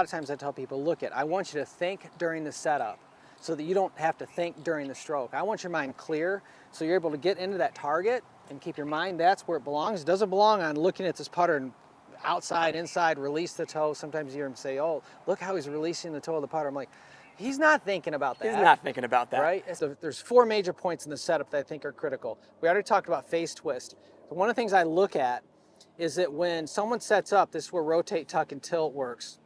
lot of times I tell people, look I want you to think during the setup so that you don't have to think during the stroke. I want your mind clear so you're able to get into that target and keep your mind, that's where it belongs. It doesn't belong on looking at this putter and outside, inside, release the toe. Sometimes you hear him say, oh, look how he's releasing the toe of the putter. I'm like, he's not thinking about that. He's not thinking about that. Right? So there's 4 major points in the setup that I think are critical. We already talked about face twist. So one of the things I look at is that when someone sets up, this is where rotate, tuck, and tilt works.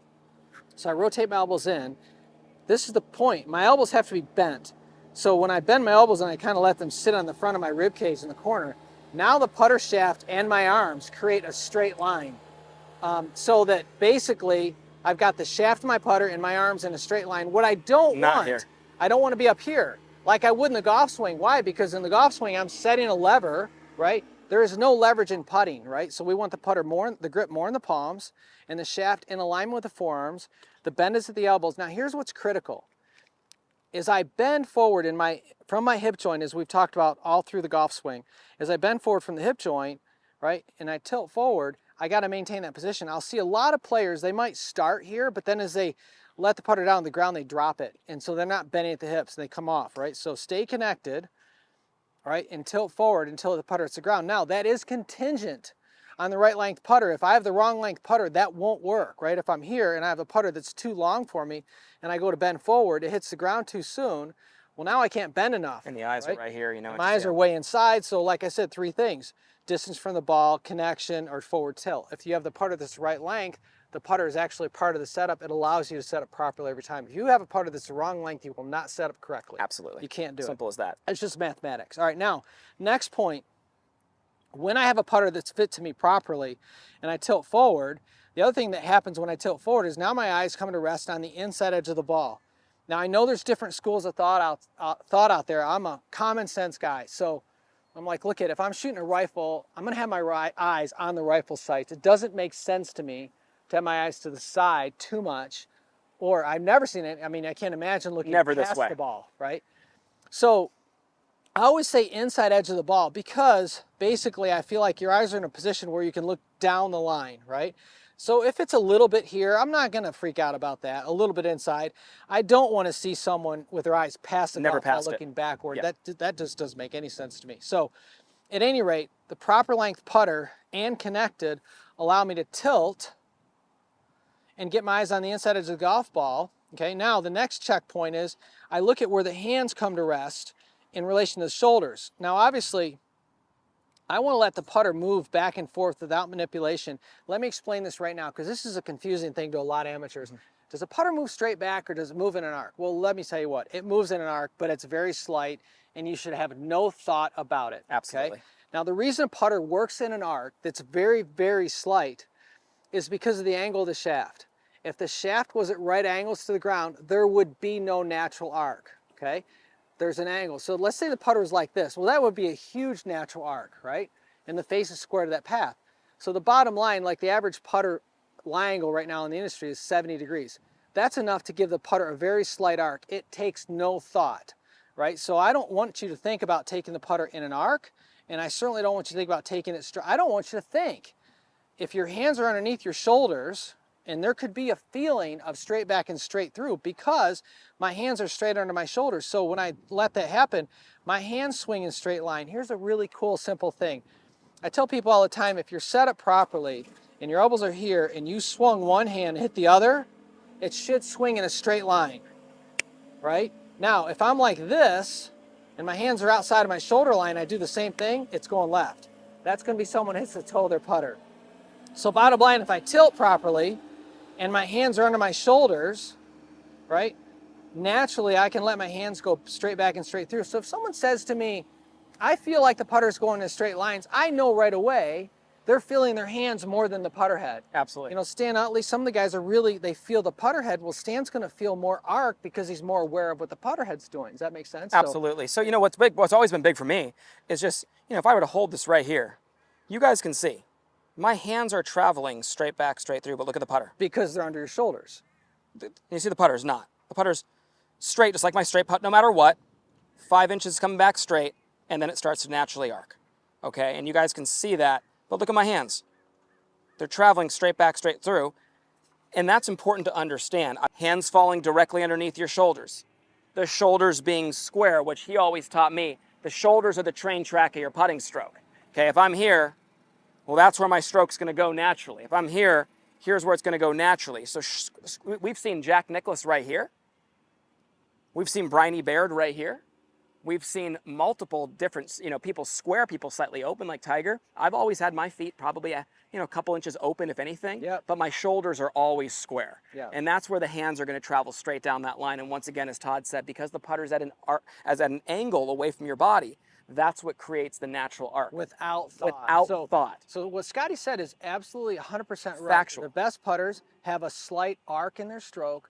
So I rotate my elbows in. This is the point. My elbows have to be bent. So when I bend my elbows and I kind of let them sit on the front of my rib cage in the corner, now the putter shaft and my arms create a straight line. So that basically I've got the shaft of my putter and my arms in a straight line. What I don't want, I don't want to be up here like I would in the golf swing. Why? Because in the golf swing, I'm setting a lever, right? There is no leverage in putting, right? So we want the putter more, the grip more in the palms and the shaft in alignment with the forearms. The bend is at the elbows. Now here's what's critical. As I bend forward from my hip joint, as we've talked about all through the golf swing, as I bend forward from the hip joint, right, and I tilt forward, I got to maintain that position. I'll see a lot of players, they might start here, but then as they let the putter down on the ground, they drop it. And so they're not bending at the hips and they come off, right? So stay connected, right, and tilt forward until the putter hits the ground. Now that is contingent on the right length putter. If I have the wrong length putter, that won't work, right? If I'm here and I have a putter that's too long for me and I go to bend forward, it hits the ground too soon, well now I can't bend enough. And the eyes are right here, you know. My eyes are way inside, so like I said, 3 things. Distance from the ball, connection, or forward tilt. If you have the putter that's the right length, the putter is actually part of the setup. It allows you to set up properly every time. If you have a putter that's the wrong length, you will not set up correctly. Absolutely. You can't do it. Simple as that. It's just mathematics. All right, now, next point. When I have a putter that's fit to me properly and I tilt forward, the other thing that happens when I tilt forward is now my eyes come to rest on the inside edge of the ball. Now I know there's different schools of thought out there. I'm a common sense guy. So I'm like, look if I'm shooting a rifle, I'm gonna have my eyes on the rifle sights. It doesn't make sense to me to have my eyes to the side too much, or I've never seen it. I mean, I can't imagine looking past the ball, right? So I always say inside edge of the ball because basically I feel like your eyes are in a position where you can look down the line, right? So if it's a little bit here, I'm not gonna freak out about that, a little bit inside. I don't wanna see someone with their eyes past the golf ball looking backward. Yep. That just doesn't make any sense to me. So at any rate, the proper length putter and connected allow me to tilt and get my eyes on the inside edge of the golf ball. Okay, now the next checkpoint is I look at where the hands come to rest in relation to the shoulders. Now obviously, I want to let the putter move back and forth without manipulation. Let me explain this right now because this is a confusing thing to a lot of amateurs. Does a putter move straight back or does it move in an arc? Well, let me tell you what, it moves in an arc, but it's very slight and you should have no thought about it. Absolutely. Okay? Now the reason a putter works in an arc that's very, very slight is because of the angle of the shaft. If the shaft was at right angles to the ground, there would be no natural arc, okay? There's an angle. So let's say the putter is like this. Well, that would be a huge natural arc, right? And the face is square to that path. So the bottom line, like the average putter lie angle right now in the industry is 70 degrees. That's enough to give the putter a very slight arc. It takes no thought, right? So I don't want you to think about taking the putter in an arc, and I certainly don't want you to think about taking it straight. I don't want you to think. If your hands are underneath your shoulders, and there could be a feeling of straight back and straight through because my hands are straight under my shoulders. So when I let that happen, my hands swing in straight line. Here's a really cool, simple thing. I tell people all the time, if you're set up properly and your elbows are here and you swung one hand and hit the other, it should swing in a straight line, right? Now, if I'm like this and my hands are outside of my shoulder line, I do the same thing, it's going left. That's gonna be someone who hits the toe of their putter. So bottom line, if I tilt properly, and my hands are under my shoulders, right? Naturally, I can let my hands go straight back and straight through. So if someone says to me, I feel like the putter's going in straight lines, I know right away they're feeling their hands more than the putter head. Absolutely. You know, Stan Utley, some of the guys are really, they feel the putter head. Well, Stan's gonna feel more arc because he's more aware of what the putter head's doing. Does that make sense? Absolutely. So you know, what's always been big for me is just, you know, if I were to hold this right here, you guys can see. My hands are traveling straight back, straight through, but look at the putter. Because they're under your shoulders. You see the putter's not. The putter's straight, just like my straight putt, no matter what. 5 inches coming back straight, and then it starts to naturally arc. Okay, and you guys can see that, but look at my hands. They're traveling straight back, straight through. And that's important to understand. Hands falling directly underneath your shoulders. The shoulders being square, which he always taught me. The shoulders are the train track of your putting stroke. Okay, if I'm here, well, that's where my stroke's going to go naturally. If I'm here, here's where it's going to go naturally. So we've seen Jack Nicklaus right here. We've seen Bryony Baird right here. We've seen multiple different, people square, people slightly open like Tiger. I've always had my feet probably a couple inches open, if anything, but my shoulders are always square. And that's where the hands are going to travel straight down that line. And once again, as Todd said, because the putter's at an angle away from your body, that's what creates the natural arc. Without thought. Without thought. So what Scotty said is absolutely 100% right. Factual. The best putters have a slight arc in their stroke.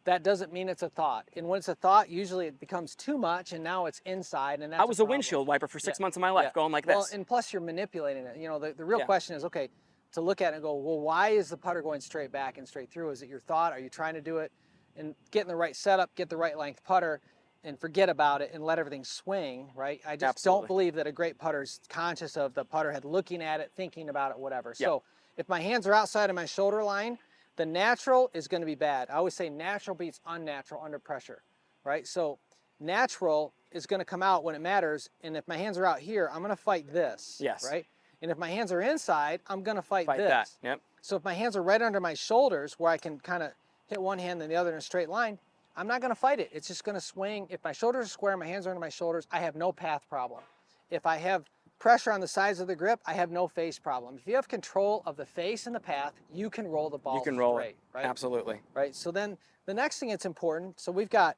That doesn't mean it's a thought. And when it's a thought, usually it becomes too much, and now it's inside, and that's I was a windshield wiper for 6 months of my life, going like this. Well, and plus you're manipulating it. The real question is, okay, to look at it and go, well, why is the putter going straight back and straight through? Is it your thought? Are you trying to do it and get in the right setup, get the right length putter, and forget about it and let everything swing, right? I just don't believe that a great putter is conscious of the putter head, looking at it, thinking about it, whatever. So if my hands are outside of my shoulder line, the natural is going to be bad. I always say natural beats unnatural under pressure, right? So natural is going to come out when it matters, and if my hands are out here, I'm going to fight this, right? And if my hands are inside, I'm going to fight this. So if my hands are right under my shoulders where I can kind of hit one hand and the other in a straight line, I'm not going to fight it. It's just going to swing. If my shoulders are square, my hands are under my shoulders, I have no path problem. If I have pressure on the sides of the grip, I have no face problem. If you have control of the face and the path, you can roll the ball straight. You can roll it, right? Absolutely. Right, so then the next thing that's important, so we've got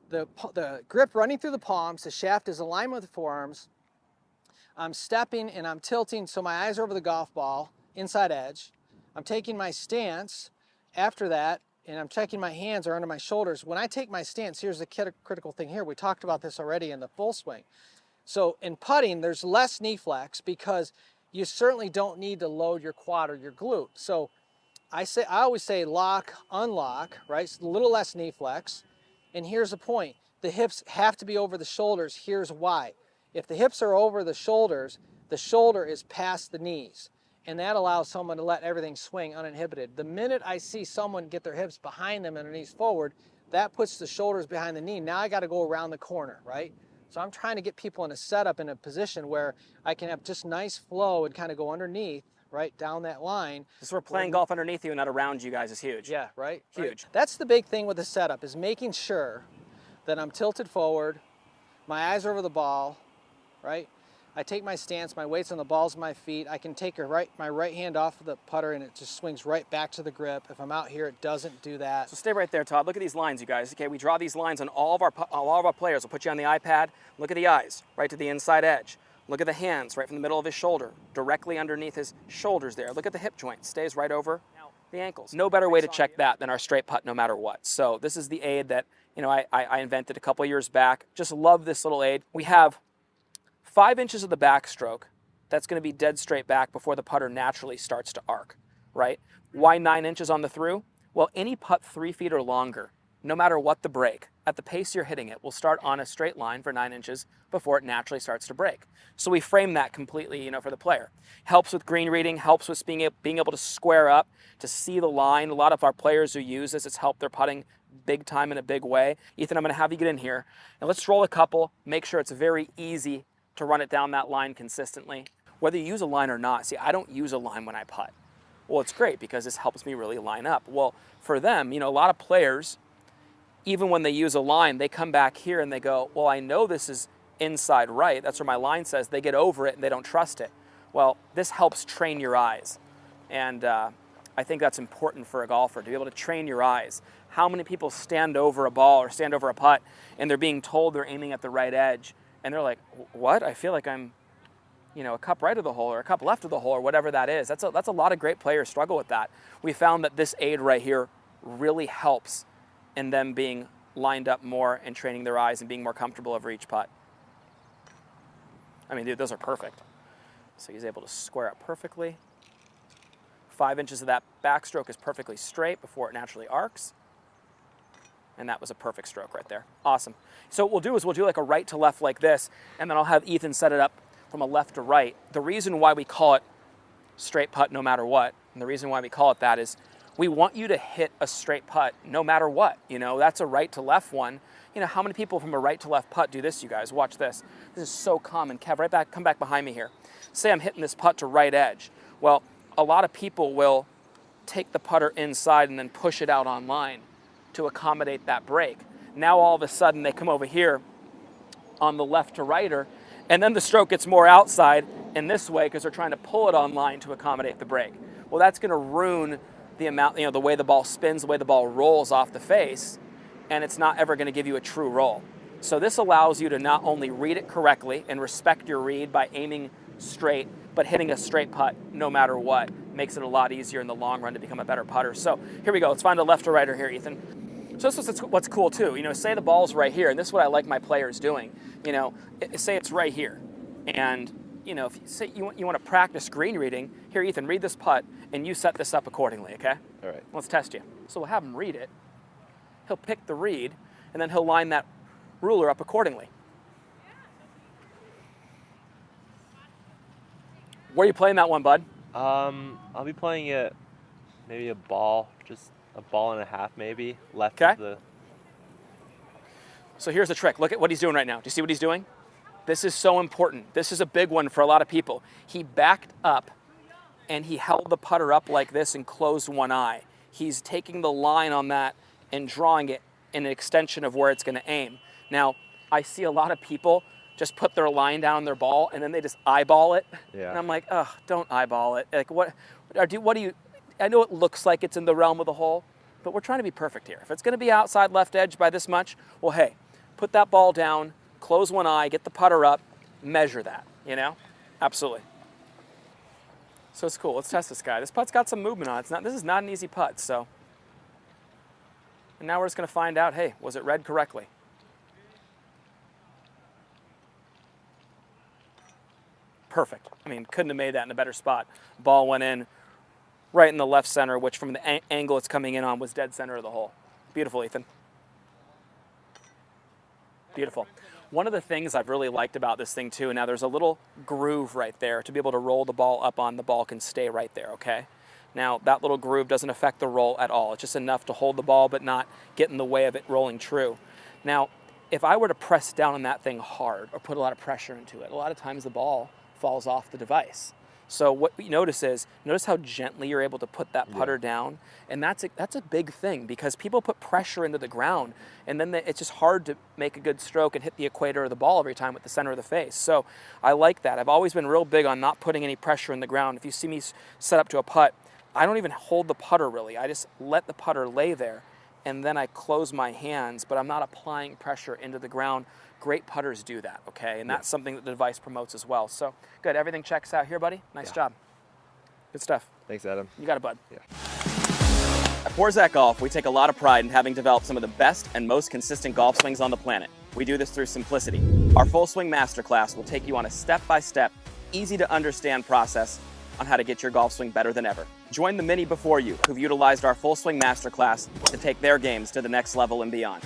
the grip running through the palms, the shaft is aligned with the forearms, I'm stepping and I'm tilting so my eyes are over the golf ball, inside edge. I'm taking my stance after that, and I'm checking my hands are under my shoulders. When I take my stance, here's the critical thing here. We talked about this already in the full swing. So in putting, there's less knee flex because you certainly don't need to load your quad or your glute. So I always say lock, unlock, right? So a little less knee flex. And here's the point. The hips have to be over the shoulders. Here's why. If the hips are over the shoulder is past the knees. And that allows someone to let everything swing uninhibited. The minute I see someone get their hips behind them and their knees forward, that puts the shoulders behind the knee. Now I got to go around the corner, right? So I'm trying to get people in a setup, in a position where I can have just nice flow and kind of go underneath, right, down that line. So we're playing golf underneath you and not around you guys is huge. Yeah, right? Huge. Right. That's the big thing with the setup, is making sure that I'm tilted forward, my eyes are over the ball, right? I take my stance, my weight's on the balls of my feet. I can take my right hand off of the putter and it just swings right back to the grip. If I'm out here, it doesn't do that. So stay right there, Todd. Look at these lines, you guys. Okay, we draw these lines on all of our players. We'll put you on the iPad. Look at the eyes, right to the inside edge. Look at the hands, right from the middle of his shoulder, directly underneath his shoulders there. Look at the hip joint, stays right over the ankles. No better way to check that than our straight putt no matter what. So this is the aid that I invented a couple years back. Just love this little aid. We have 5 inches of the backstroke that's going to be dead straight back before the putter naturally starts to arc, right? Why 9 inches on the through? Well, any putt 3 feet or longer, no matter what the break, at the pace you're hitting it, will start on a straight line for 9 inches before it naturally starts to break. So we frame that completely, for the player. Helps with green reading, helps with being able to square up, to see the line. A lot of our players who use this, it's helped their putting big time in a big way. Ethan, I'm going to have you get in here, and let's roll a couple, make sure it's very easy to run it down that line consistently. Whether you use a line or not, see, I don't use a line when I putt. Well, it's great because this helps me really line up. Well, for them, a lot of players, even when they use a line, they come back here and they go, well, I know this is inside right. That's where my line says. They get over it and they don't trust it. Well, this helps train your eyes. And I think that's important for a golfer, to be able to train your eyes. How many people stand over a ball or stand over a putt and they're being told they're aiming at the right edge, and they're like, what? I feel like I'm, a cup right of the hole or a cup left of the hole or whatever that is. That's a lot of great players struggle with that. We found that this aid right here really helps in them being lined up more and training their eyes and being more comfortable over each putt. I mean, dude, those are perfect. So he's able to square up perfectly. 5 inches of that backstroke is perfectly straight before it naturally arcs. And that was a perfect stroke right there. Awesome. So what we'll do is we'll do like a right to left like this, and then I'll have Ethan set it up from a left to right. The reason why we call it straight putt no matter what, and the reason why we call it that is We want you to hit a straight putt no matter what. You know, that's a right to left one. You know, how many people from a right to left putt do this, you guys? Watch this. This is so common. Kev, right back, come back behind me here. Say I'm hitting this putt to right edge. Well, a lot of people will take the putter inside and then push it out on line to accommodate that break. Now all of a sudden they come over here on the left to righter, and then the stroke gets more outside in this way because they're trying to pull it on line to accommodate the break. Well, that's going to ruin the amount, you know, the way the ball spins, the way the ball rolls off the face, and it's not ever going to give you a true roll. So this allows you to not only read it correctly and respect your read by aiming straight, but hitting a straight putt no matter what makes it a lot easier in the long run to become a better putter. So here we go. Let's find a left or righter here, Ethan. So this is what's cool too. You know, say the ball's right here, and this is what I like my players doing. You know, say it's right here, and you know, if you say you want to practice green reading, here, Ethan, read this putt, and you set this up accordingly. Okay? All right. Let's test you. So we'll have him read it. He'll pick the read, and then he'll line that ruler up accordingly. Where are you playing that one, bud? I'll be playing it maybe a ball, just a ball and a half maybe, left Okay. of the... So here's the trick. Look at what he's doing right now. Do you see what he's doing? This is so important. This is a big one for a lot of people. He backed up and he held the putter up like this and closed one eye. He's taking the line on that and drawing it in an extension of where it's going to aim. Now, I see a lot of people just put their line down on their ball and then they just eyeball it. Yeah. And I'm like, oh, don't eyeball it. Like, what do you, I know it looks like it's in the realm of the hole, but we're trying to be perfect here. If it's going to be outside left edge by this much, well, hey, put that ball down, close one eye, get the putter up, measure that, you know? Absolutely. So it's cool. Let's test this guy. This putt's got some movement on it. This is not an easy putt, so. And now we're just going to find out, hey, was it read correctly? Perfect. I mean, couldn't have made that in a better spot. Ball went in right in the left center, which from the angle it's coming in on was dead center of the hole. Beautiful, Ethan. Beautiful. One of the things I've really liked about this thing too, now there's a little groove right there to be able to roll the ball up on. The ball can stay right there, okay? Now that little groove doesn't affect the roll at all. It's just enough to hold the ball but not get in the way of it rolling true. Now, if I were to press down on that thing hard or put a lot of pressure into it, a lot of times the ball falls off the device. So what you notice is, notice how gently you're able to put that putter down, and that's a big thing because people put pressure into the ground, and then it's just hard to make a good stroke and hit the equator of the ball every time with the center of the face. So I like that. I've always been real big on not putting any pressure in the ground. If you see me set up to a putt, I don't even hold the putter really. I just let the putter lay there, and then I close my hands, but I'm not applying pressure into the ground. Great putters do that, okay? And that's something that the device promotes as well. So, good. Everything checks out here, buddy? Nice job. Good stuff. Thanks, Adam. You got it, bud. Yeah. At Porzak Golf, we take a lot of pride in having developed some of the best and most consistent golf swings on the planet. We do this through simplicity. Our Full Swing Masterclass will take you on a step-by-step, easy-to-understand process on how to get your golf swing better than ever. Join the many before you who've utilized our Full Swing Masterclass to take their games to the next level and beyond.